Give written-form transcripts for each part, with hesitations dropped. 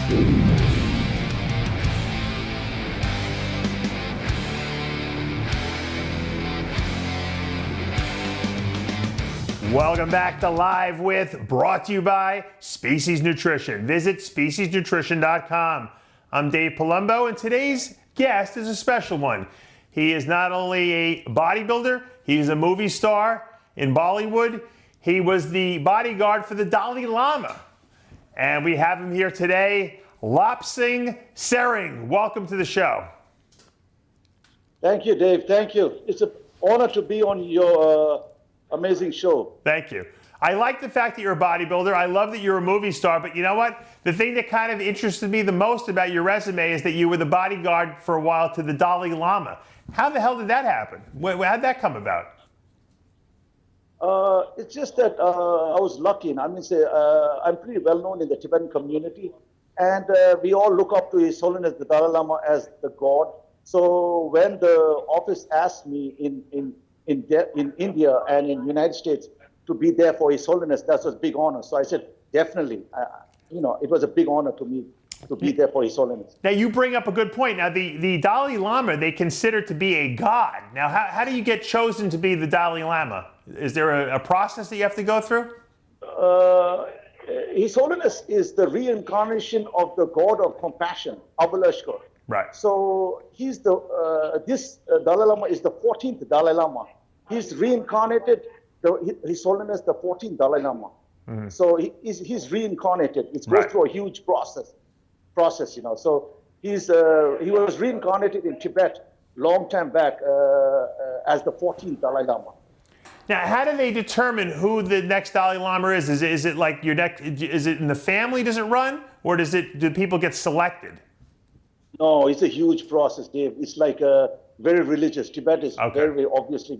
Welcome back to Live With, brought to you by Species Nutrition. Visit speciesnutrition.com. I'm Dave Palumbo, and today's guest is a special one. He is not only a bodybuilder, he's a movie star in Bollywood. He was the bodyguard for the Dalai Lama. And we have him here today, Lap Singh Sering. Welcome to the show. Thank you, Dave. Thank you. It's an honor to be on your amazing show. Thank you. I like the fact that you're a bodybuilder. I love that you're a movie star, but you know what? The thing that kind of interested me the most about your resume is that you were the bodyguard for a while to the Dalai Lama. How the hell did that happen? How'd that come about? It's just that I was lucky. I'm pretty well known in the Tibetan community, and we all look up to His Holiness the Dalai Lama as the God. So when the office asked me in India and in United States to be there for His Holiness, that was a big honor. So I said, definitely, it was a big honor to me to be there for His Holiness. Now you bring up a good point. Now the Dalai Lama, they consider to be a god. Now how do you get chosen to be the Dalai Lama? Is there a process that you have to go through? His Holiness is the reincarnation of the God of compassion, Avalashkar. Right. So he's this Dalai Lama is the 14th Dalai Lama. He's reincarnated, His Holiness the 14th Dalai Lama. Mm-hmm. So he's reincarnated. It goes through a huge process. So he was reincarnated in Tibet long time back as the 14th Dalai Lama. Now, how do they determine who the next Dalai Lama is? Is it like your next? Is it in the family? Does it run, or do people get selected? No, it's a huge process, Dave. It's like very religious. Tibet is very obviously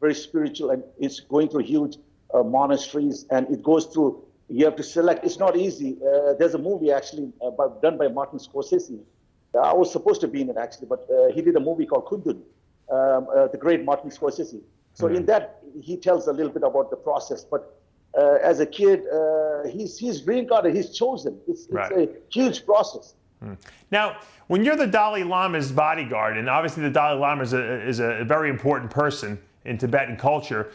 very spiritual, and it's going through huge monasteries, and it goes through. You have to select. It's not easy. There's a movie actually done by Martin Scorsese. I was supposed to be in it actually, but he did a movie called Kundun, the great Martin Scorsese. So in that, he tells a little bit about the process. But as a kid, he's reincarnated. He's chosen. It's a huge process. Now, when you're the Dalai Lama's bodyguard, and obviously the Dalai Lama is a very important person in Tibetan culture,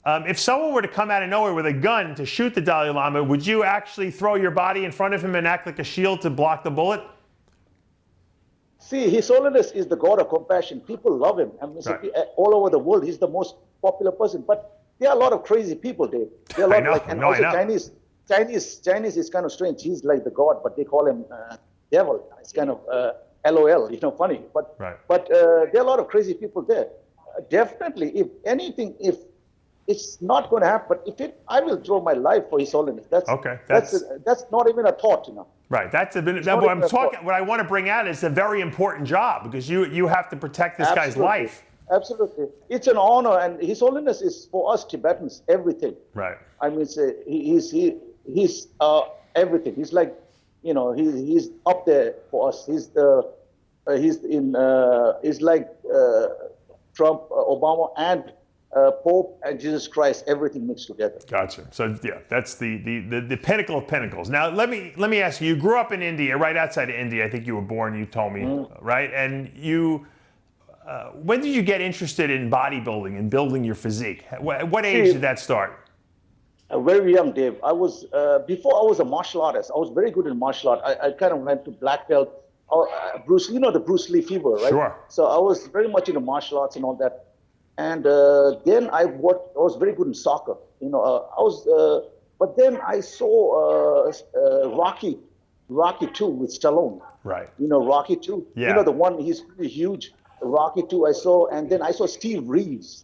if someone were to come out of nowhere with a gun to shoot the Dalai Lama, would you actually throw your body in front of him and act like a shield to block the bullet? See, His Holiness is the God of compassion. People love him. All over the world, he's the most popular person. But there are a lot of crazy people, Dave. There are a lot Chinese is kind of strange. He's like the God, but they call him devil. It's kind of LOL, funny. But there are a lot of crazy people there. Definitely, if anything, if it's not going to happen, but I will throw my life for His Holiness. That's not even a thought, Right. What I want to bring out is a very important job, because you have to protect this guy's life. Absolutely. It's an honor, and His Holiness is for us Tibetans everything. Right. I mean, he's everything. He's like, he's up there for us. He's like Trump, Obama, and Pope and Jesus Christ, everything mixed together. Gotcha. So yeah, that's the pinnacle of pinnacles. Now let me ask you. You grew up in India, right outside of India. I think you were born. You told me, right? And you, when did you get interested in bodybuilding and building your physique? What age did that start? Very young, Dave. I was before I was a martial artist. I was very good in martial art. I kind of went to black belt. Bruce, the Bruce Lee fever, right? Sure. So I was very much into martial arts and all that. And then I was very good in soccer. But then I saw Rocky 2 with Stallone. Right. Rocky 2. Yeah. The one, he's pretty huge. Rocky 2 I saw, and then I saw Steve Reeves.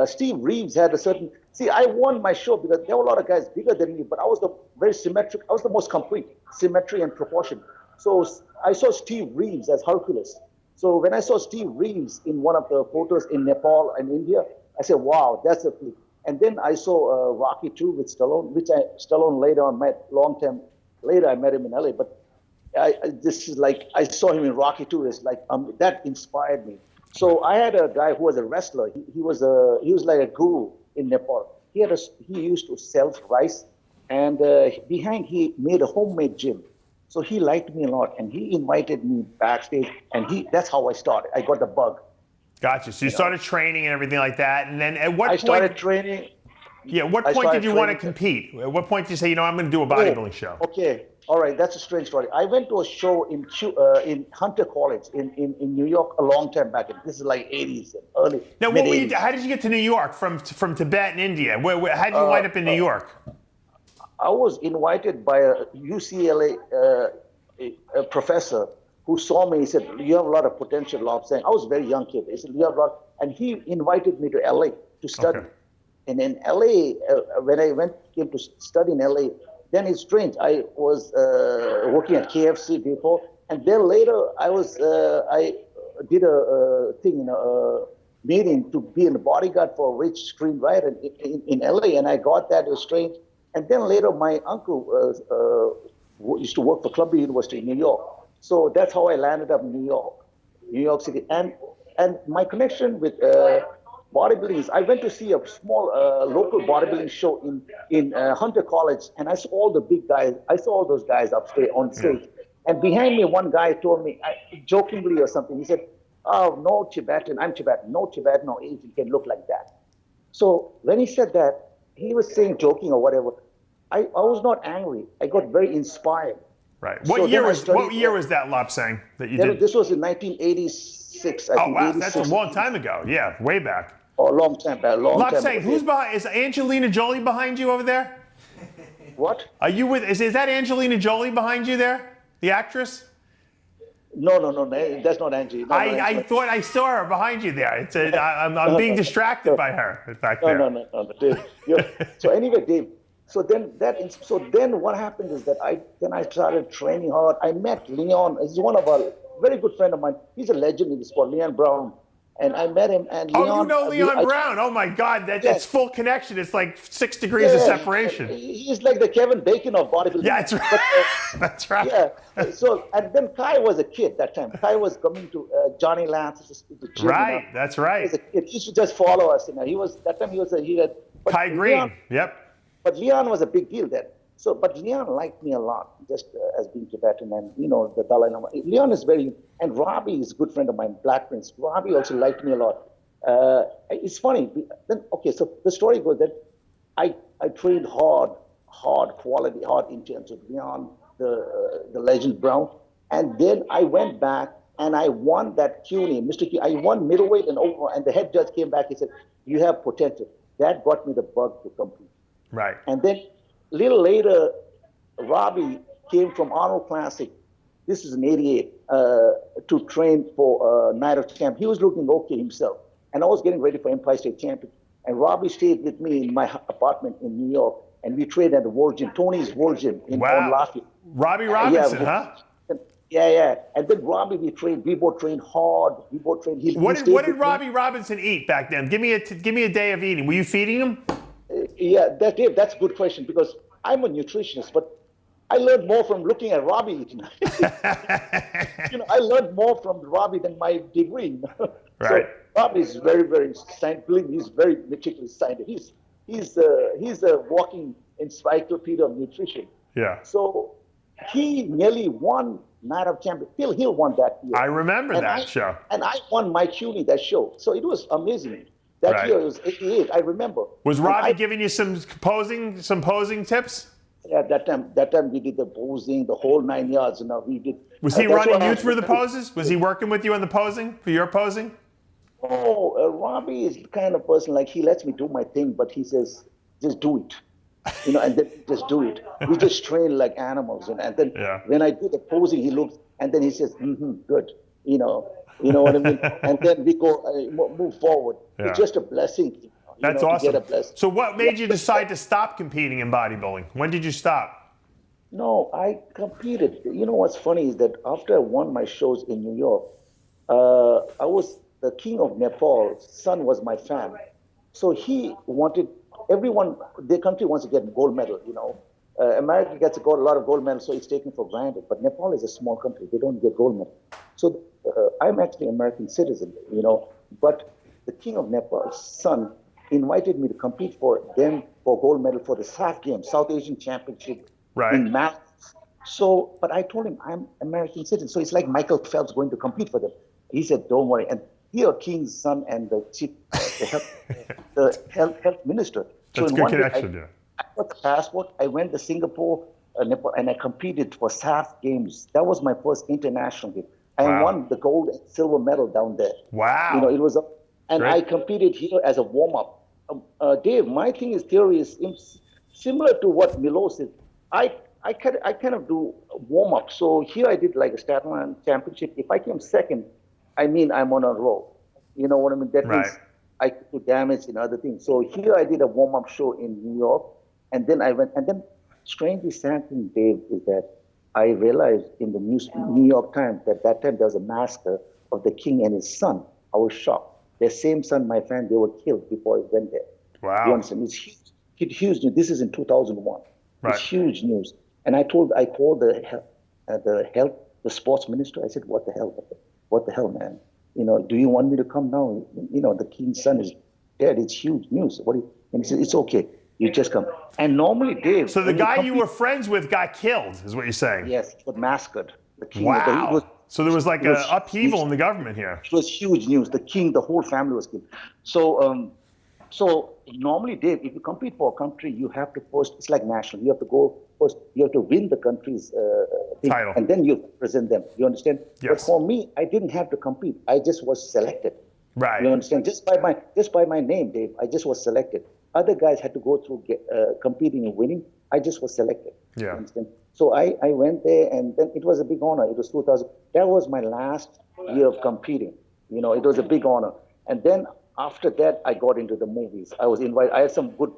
Steve Reeves had a certain. See, I won my show because there were a lot of guys bigger than me, but I was very symmetric. I was the most complete, symmetry and proportion. So I saw Steve Reeves as Hercules. So when I saw Steve Reeves in one of the photos in Nepal and India, I said, wow, that's a flick. And then I saw Rocky 2 with Stallone, which Stallone later on met, long time later I met him in LA. But I saw him in Rocky 2. It's like, that inspired me. So I had a guy who was a wrestler. He was like a guru in Nepal. He used to sell rice, and behind he made a homemade gym. So he liked me a lot, and he invited me backstage, and that's how I started. I got the bug. Gotcha. So you started training and everything like that, and then at what I point? started training. Yeah, what point did you want to compete? At what point did you say, I'm going to do a bodybuilding show? Okay, all right, that's a strange story. I went to a show in Hunter College in New York a long time back. This is like 80s, early. Now, mid-80s. how did you get to New York from Tibet and India? How did you wind up in New York? I was invited by a UCLA a professor who saw me. He said, "You have a lot of potential, Lobsang." I was a very young kid. He said, "You have a lot," and he invited me to LA to study. Okay. And in LA, when I came to study in LA, then it's strange. I was working at KFC before, and then later I did a thing, meeting to be a bodyguard for a rich screenwriter in LA, and I got that. It was strange. And then later, my uncle used to work for Columbia University in New York, so that's how I landed up in New York City. And my connection with bodybuilding is I went to see a small local bodybuilding show in Hunter College, and I saw all the big guys. I saw all those guys upstairs on stage. And behind me, one guy told me, jokingly or something, he said, "Oh, no Tibetan, I'm Tibetan, no Tibetan or Asian can look like that." So when he said that, he was saying joking or whatever. I was not angry. I got very inspired. Right. What year was that, Lobsang, that you did? This was in 1986. I think, wow, 86. that's a long time ago. Yeah, way back. Oh, a long time back. Lobsang, who's behind? Is Angelina Jolie behind you over there? What? Are you with? Is that Angelina Jolie behind you there? The actress? No, that's not Angie. No, I thought I saw her behind you there. I'm being distracted by her back there. No, Dave. So anyway, Dave. So then what happened is that I started training hard. I met Leon. He's one of our very good friend of mine. He's a legend in the sport, Leon Brown. And I met him. And Leon, you know Leon Brown? Oh my God, that's full connection. It's like 6 degrees of separation. He's like the Kevin Bacon of bodybuilding. Yeah, that's right. That's right. Yeah. So and then Kai was a kid that time. Kai was coming to Johnny Lance's the gym. Right. That's right. He was a kid. He used to just follow us. He had Kai Green. Leon, yep. But Leon was a big deal then. So, but Leon liked me a lot, just as being Tibetan and, the Dalai Lama. Leon is and Robbie is a good friend of mine, Black Prince. Robbie also liked me a lot. It's funny. Then, okay, so the story goes that I trained hard, quality, hard intense with Leon, the legend Brown. And then I went back and I won that CUNY, Mr. Q. I won middleweight and over, and the head judge came back and said, "You have potential." That got me the bug to compete. Right. And then a little later, Robbie came from Arnold Classic. This is in '88 to train for Night of Champ. He was looking okay himself, and I was getting ready for Empire State Champion. And Robbie stayed with me in my apartment in New York, and we trained at the World Gym, Tony's World Gym in Lafayette. Robbie Robinson, huh? Yeah. And then Robbie, we both trained hard. We both trained. What did Robbie Robinson eat back then? Give me a day of eating. Were you feeding him? Yeah, Dave, that's a good question because I'm a nutritionist, but I learned more from looking at Robbie eating. I learned more from Robbie than my degree. Right. So Robbie is very, very scientific. He's very meticulous scientist. He's a walking encyclopedia of nutrition. Yeah. So he nearly won Night of Champions. Phil Hill won that year. I remember that show. And I won my CUNY that show. So it was amazing. That year it was '88. I remember. Was Robbie giving you some posing tips? Yeah, that time we did the posing, the whole 9 yards. We did. Was he running you through the poses? Was he working with you on the posing for your posing? Oh, Robbie is the kind of person like he lets me do my thing, but he says just do it, and then just do it. We just train like animals, and then when I do the posing, he looks and then he says, "Good," You know what I mean? And then we go move forward. Yeah. It's just a blessing. That's awesome. To get a blessing. So what made you decide to stop competing in bodybuilding? When did you stop? No, I competed. You know what's funny is that after I won my shows in New York, I was the king of Nepal's son was my fan. So he wanted their country wants to get gold medal, America gets a lot of gold medals, so it's taken for granted. But Nepal is a small country. They don't get gold medal. So I'm actually an American citizen, but the king of Nepal's son invited me to compete for them for gold medal for the SAF Games, South Asian Championship in Malice. So, but I told him I'm American citizen. So it's like Michael Phelps going to compete for them. He said, don't worry. And here, King's son and the chief, the health minister. So That's in a good one day, connection, yeah. I got the passport. I went to Singapore, Nepal, and I competed for SAF Games. That was my first international game. I Wow. won the gold and silver medal down there. Wow. You know, it was, and Great. I competed here as a warm up. Dave, my theory is similar to what Milo said. I kind of do warm up. So here I did like a Statman championship. If I came second, I mean I'm on a roll. You know what I mean? That Right. means I could do damage in other things. So here I did a warm up show in New York, and then I went. And then strangely sad thing, Dave, is that I realized in the New York Times that time there was a massacre of the king and his son. I was shocked. The same son, my friend, they were killed before I went there. Wow. You understand? It's huge. It's huge news. This is in 2001. Right. It's huge news. And I called the sports minister. I said, what the hell, man? You know, do you want me to come now? You know, the king's son is dead. It's huge news. And he said, it's okay. You just come. And normally, Dave. So the guy you were friends with got killed, is what you're saying? Yes, he was massacred. The king. Wow. So there was like an upheaval in the government here. It was huge news. The king, the whole family was killed. So normally, Dave, if you compete for a country, you have to first, it's like national. You have to go first, you have to win the country's thing, title. and then you present them. You understand? Yes. But for me, I didn't have to compete. I just was selected. Right. You understand? Just by my name, Dave, I just was selected. Other guys had to go through competing and winning. I just was selected. Yeah. You understand? So I went there, and then it was a big honor. It was 2000. That was my last year of competing. You know, it was a big honor. And then after that, I got into the movies. I was invited. I had some good,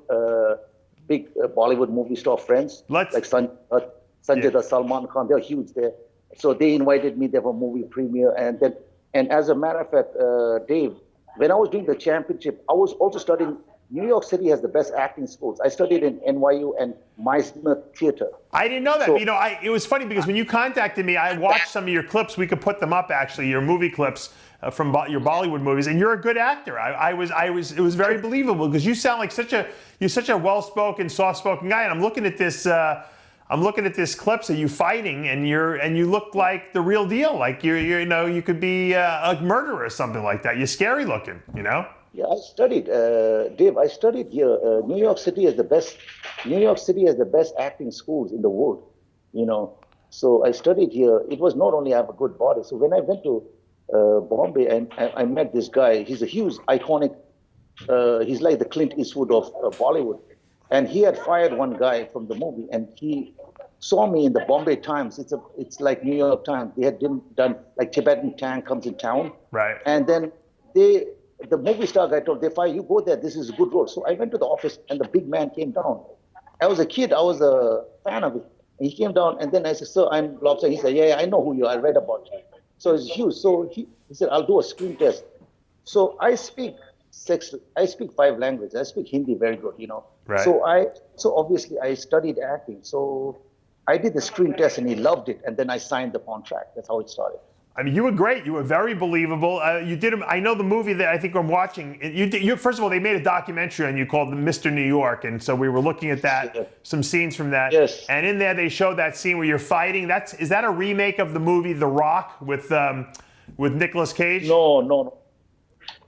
big Bollywood movie star friends, like Sanjay Dutt, Salman Khan. They're huge there. So they invited me there for movie premiere. And as a matter of fact, Dave, when I was doing the championship, I was also studying. New York City has the best acting schools. I studied in NYU and Meisner Theater. I didn't know that. So, you know, it was funny because when you contacted me, I watched some of your clips. We could put them up, actually, your movie clips from your Bollywood movies, and you're a good actor. It was very believable because you sound like you're such a well-spoken, soft-spoken guy. And I'm looking at this clips of you fighting, and you look like the real deal. Like you could be a murderer or something like that. You're scary looking, you know. Yeah, I studied, Dave. I studied here. New York City has the best acting schools in the world. You know, so I studied here. It was not only I have a good body. So when I went to Bombay, and I met this guy. He's a huge, iconic. He's like the Clint Eastwood of Bollywood, and he had fired one guy from the movie, and he saw me in the Bombay Times. It's like New York Times. They had done like Tibetan tank comes in town, right? And then the movie star guy told, they fire you, go there, this is a good role. So I went to the office, and the big man came down. I was a kid, I was a fan of it. And he came down, and then I said, sir, I'm Lobster. He said, yeah, I know who you are, I read about you. So it's huge. So he said, I'll do a screen test. So I speak 5 languages. I speak Hindi very good, you know. Right. So obviously I studied acting. So I did the screen test, and he loved it. And then I signed the contract. That's how it started. I mean, you were great. You were very believable. You did. I know the movie that I think I'm watching. First of all, they made a documentary on you called MR.NEW YORK, and so we were looking at that, some scenes from that. Yes. And in there, they showed that scene where you're fighting. Is that a remake of the movie The Rock with Nicolas Cage? No.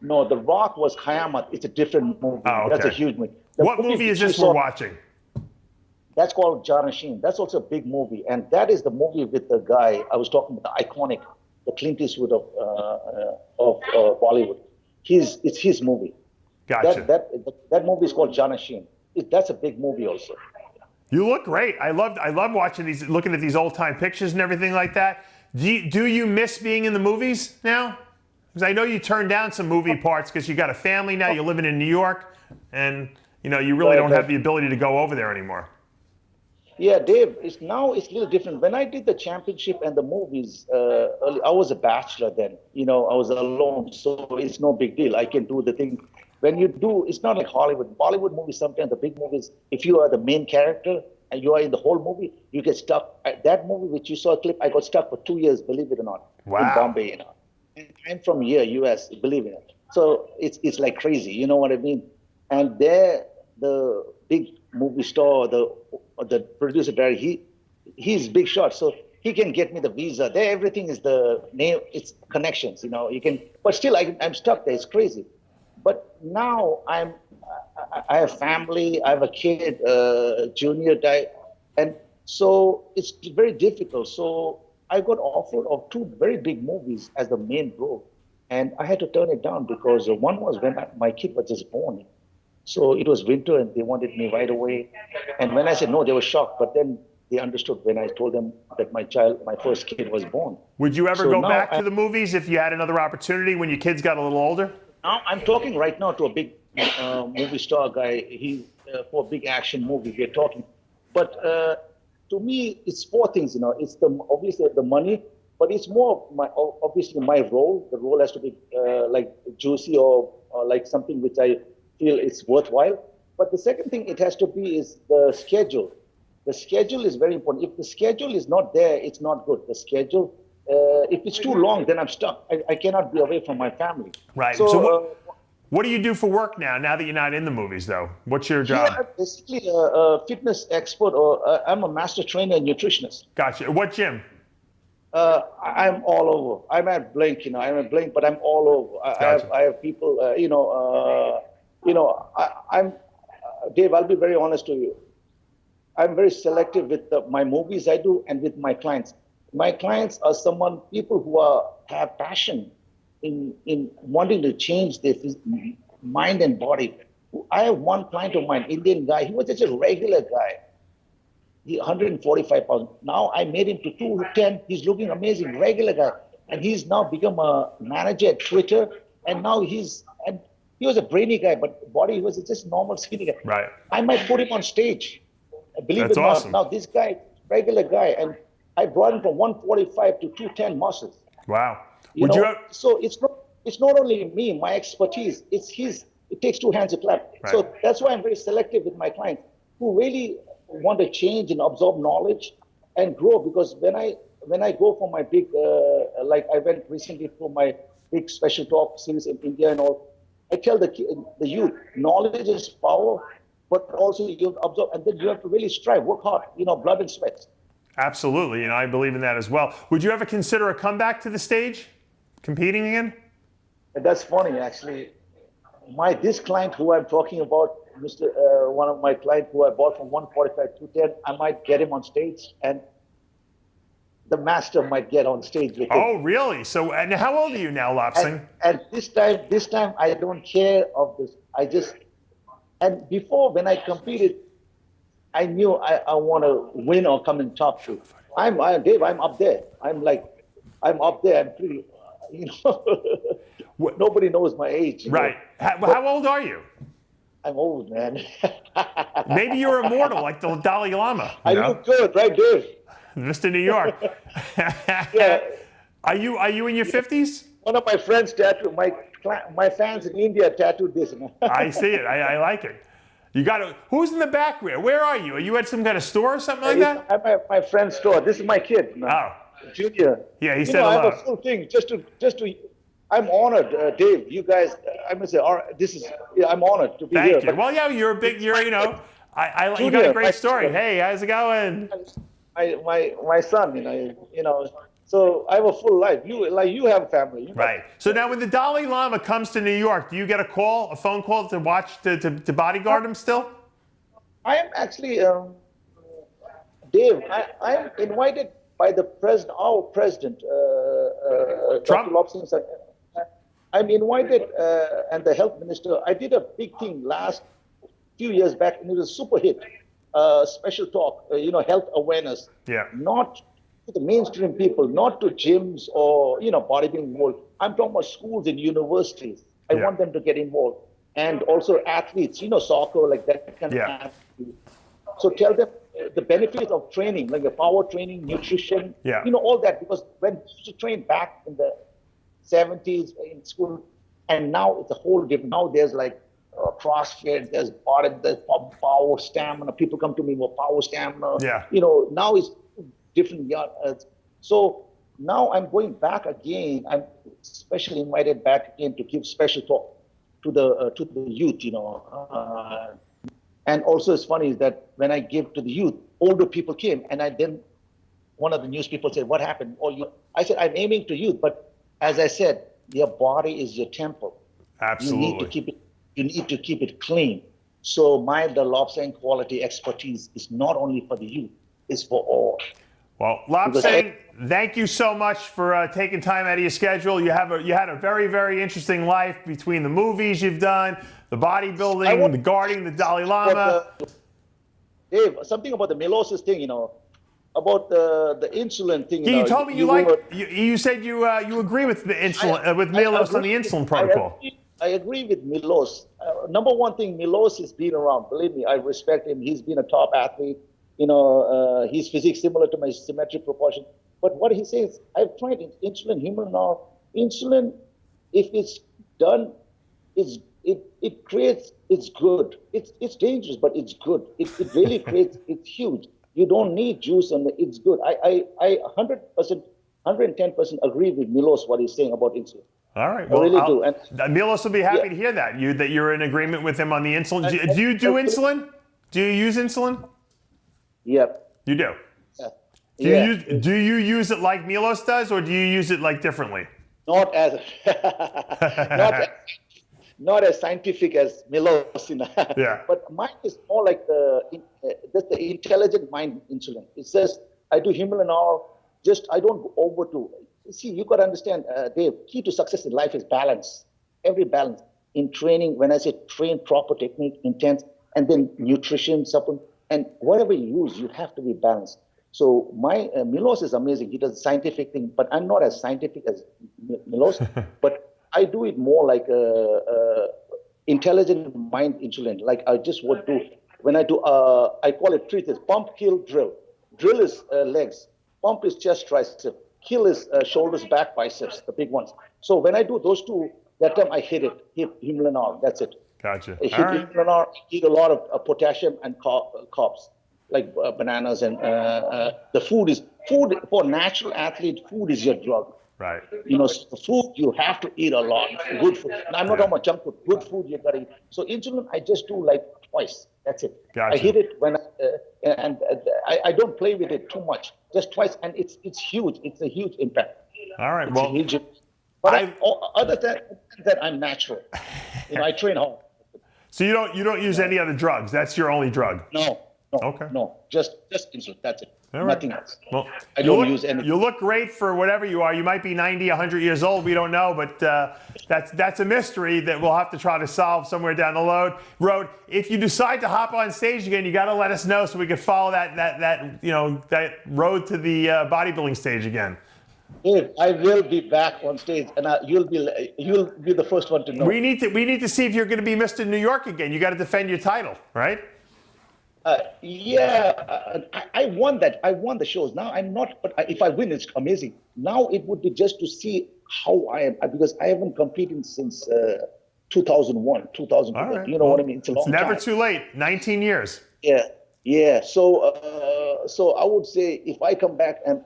The Rock was Khayamat. It's a different movie. Oh, okay. That's a huge movie. What movie is this we're watching? That's called Janashin. That's also a big movie, and that is the movie with the guy I was talking about, the iconic. The Clint Eastwood of Bollywood. It's his movie. Gotcha. That movie is called Janashin. That's a big movie also. You look great. I love watching looking at these old time pictures and everything like that. Do you miss being in the movies now? Because I know you turned down some movie parts because you got a family now. You're living in New York, and you really don't have the ability to go over there anymore. Yeah, Dave, it's a little different. When I did the championship and the movies, I was a bachelor then. I was alone, so it's no big deal. I can do the thing. When you do, it's not like Hollywood. Bollywood movies, sometimes the big movies, if you are the main character and you are in the whole movie, you get stuck. That movie, which you saw a clip, I got stuck for 2 years, believe it or not, in Bombay. And I'm from here, US, believe it. So it's like crazy, you know what I mean? And there, the big movie star, the producer director, he's big shot, so he can get me the visa. There, everything is the name. It's connections, you know. You can, but still, I'm stuck there. It's crazy. But now I have family. I have a kid, junior guy, and so it's very difficult. So I got offered of two very big movies as the main role, and I had to turn it down because one was when my kid was just born. So it was winter and they wanted me right away. And when I said no, they were shocked. But then they understood when I told them that my first kid was born. Would you ever So go now back to the movies if you had another opportunity when your kids got a little older? Now I'm talking right now to a big movie star guy. He for a big action movie. We're talking, but to me, it's four things. You know, it's obviously the money, but it's more obviously my role. The role has to be like juicy or like something which I feel it's worthwhile. But the second thing it has to be is the schedule. The schedule is very important. If the schedule is not there, it's not good. The schedule, if it's too long, then I'm stuck. I cannot be away from my family. Right. So what do you do for work now that you're not in the movies, though? What's your job? I'm basically a fitness expert, or I'm a master trainer and nutritionist. Gotcha. What gym? I'm all over. I'm at Blink, you know. I'm at Blink, but I'm all over. Gotcha. I have people, I'm Dave. I'll be very honest to you. I'm very selective with my movies I do and with my clients. My clients are people who have passion in wanting to change their mind and body. I have one client of mine, Indian guy. He was just a regular guy. He 145 pounds. Now I made him to 210. He's looking amazing, regular guy, and he's now become a manager at Twitter. And now he was a brainy guy, but body, he was just normal skinny guy. Right. I might put him on stage. Believe That's it or awesome. not. Now this guy, regular guy, and I brought him from 145 to 210 muscles. Wow. So it's not only me, my expertise. It's his. It takes two hands to clap. Right. So that's why I'm very selective with my clients who really want to change and absorb knowledge and grow. Because when I go for my big, like I went recently for my big special talk series in India and all, I tell the youth, knowledge is power, but also you absorb, and then you have to really strive, work hard, blood and sweat. Absolutely, and I believe in that as well. Would you ever consider a comeback to the stage, competing again? And that's funny, actually. This client who I'm talking about, one of my clients who I bought from 145 to 210, I might get him on stage, and the master might get on stage with him. Oh, really? So, and how old are you now, Lapsing? And this time I don't care of this. And before, when I competed, I knew I want to win or come in top two. Dave, I'm up there. I'm up there. I'm pretty, nobody knows my age. Right. How old are you? I'm old, man. Maybe you're immortal, like the Dalai Lama. I look good, right, Dave? Mr. New York. Yeah. Are you in your 50s? One of my friends tattooed, my fans in India tattooed this. I see it. I like it. You got to. Who's in the background? Where are you? Are you at some kind of store or something like that? I'm at my friend's store. This is my kid. Oh. Junior. Yeah, he said hello. I have a full thing just to. I'm honored, Dave. You guys, I'm gonna say, I'm honored to be here. Thank you. Well, yeah, you're you got a great story. Hey, how's it going? My son, so I have a full life. You have a family. Right. So now when the Dalai Lama comes to New York, do you get a phone call to watch, to bodyguard him still? I am actually, Dave, I'm invited by our president, Trump? Dr. Lobson. I'm invited, and the health minister. I did a big thing last few years back, and it was a super hit. Special talk, health awareness. Yeah. Not to the mainstream people, not to gyms or, bodybuilding world. I'm talking about schools and universities. I want them to get involved. And also athletes, soccer, like that kind of athlete. So tell them the benefits of training, like the power training, nutrition, all that. Because when you used to train back in the 70s in school, and now it's a whole different. Now there's like CrossFit, there's power stamina. People come to me for power stamina. Yeah. Now it's different. So now I'm going back again. I'm specially invited back again to give special talk to the youth. And also it's funny is that when I give to the youth, older people came, and I then one of the news people said, what happened? Oh, I said, I'm aiming to youth, but as I said, your body is your temple. Absolutely. You need to keep it clean. So the lobsang quality expertise is not only for the youth, it's for all. Well, Lobsang, thank you so much for taking time out of your schedule. You had a very, very interesting life between the movies you've done, the bodybuilding, the guarding the Dalai Lama. Dave, something about the meiosis thing, about the insulin thing. You told me you said you agree with the insulin with Milos on the insulin protocol. I agree with Milos. Number one thing, Milos has been around. Believe me, I respect him. He's been a top athlete. His physique similar to my symmetric proportion. But what he says, I've tried insulin, human now. Insulin, if it's done, it's good. It's dangerous, but it's good. It really creates. It's huge. You don't need juice, and it's good. I 100%, 110% agree with Milos what he's saying about insulin. All right. Well, I really do. And Milos will be happy to hear that. That you're in agreement with him on the insulin. Do you do insulin? Do you use insulin? Yep. You do. Do you use it like Milos does, or do you use it like differently? Not as not as scientific as Milos. Yeah. But mine is more like the intelligent mind insulin. It says I do Himalayan oil. I don't go over to. See, you got to understand, Dave. Key to success in life is balance. Every balance in training. When I say train, proper technique, intense, and then nutrition, supplement. And whatever you use, you have to be balanced. So my Milos is amazing. He does a scientific thing, but I'm not as scientific as Milos. But I do it more like intelligent mind insulin. Like I just would do when I do. I call it three things: pump, kill, drill. Drill is legs. Pump is chest, tricep. Kill is shoulders, back, biceps, the big ones. So when I do those two, that time I hit Himalayan oil. That's it. Gotcha. Eat a lot of potassium and carbs, like bananas, and the food for natural athlete. Food is your drug. Right. So food you have to eat a lot. Good food. Now, I'm not talking about junk food. Good food you gotta eat. So insulin I just do like twice. That's it. Gotcha. I hit it when I don't play with it too much. Just twice, and it's huge. It's a huge impact. All right. It's huge. But other than that, I'm natural. I train hard. So you don't use any other drugs? That's your only drug? No. Okay. No. Just insulin. That's it. All right. Nothing else. Well, I don't use anything. You look great for whatever you are. You might be 90, 100 years old. We don't know, but that's a mystery that we'll have to try to solve somewhere down the road. If you decide to hop on stage again, you got to let us know so we can follow that road to the bodybuilding stage again. Dave, I will be back on stage, and you'll be the first one to know. We need to see if you're going to be Mr. New York again. You got to defend your title, right? I won that. I won the shows. Now I'm not, but if I win, it's amazing. Now it would be just to see how I am, because I haven't competed since 2001, 2002. Right. You know what I mean? It's a long time. It's never too late. 19 years. Yeah. So I would say if I come back, and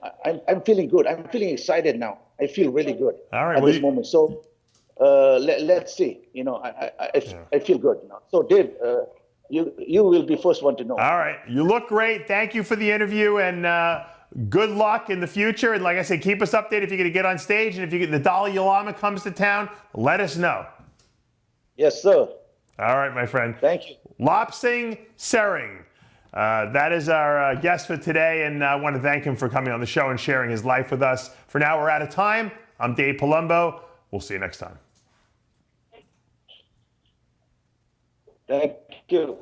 I'm feeling good. I'm feeling excited now. I feel really good at this moment. So let's see. I feel good now. So Dave, you will be first one to know. All right. You look great. Thank you for the interview, and good luck in the future. And like I said, keep us updated if you're going to get on stage, and if the Dalai Lama comes to town, let us know. Yes, sir. All right, my friend. Thank you. Lobsang Sering. That is our guest for today, and I want to thank him for coming on the show and sharing his life with us. For now, we're out of time. I'm Dave Palumbo. We'll see you next time. Thank you.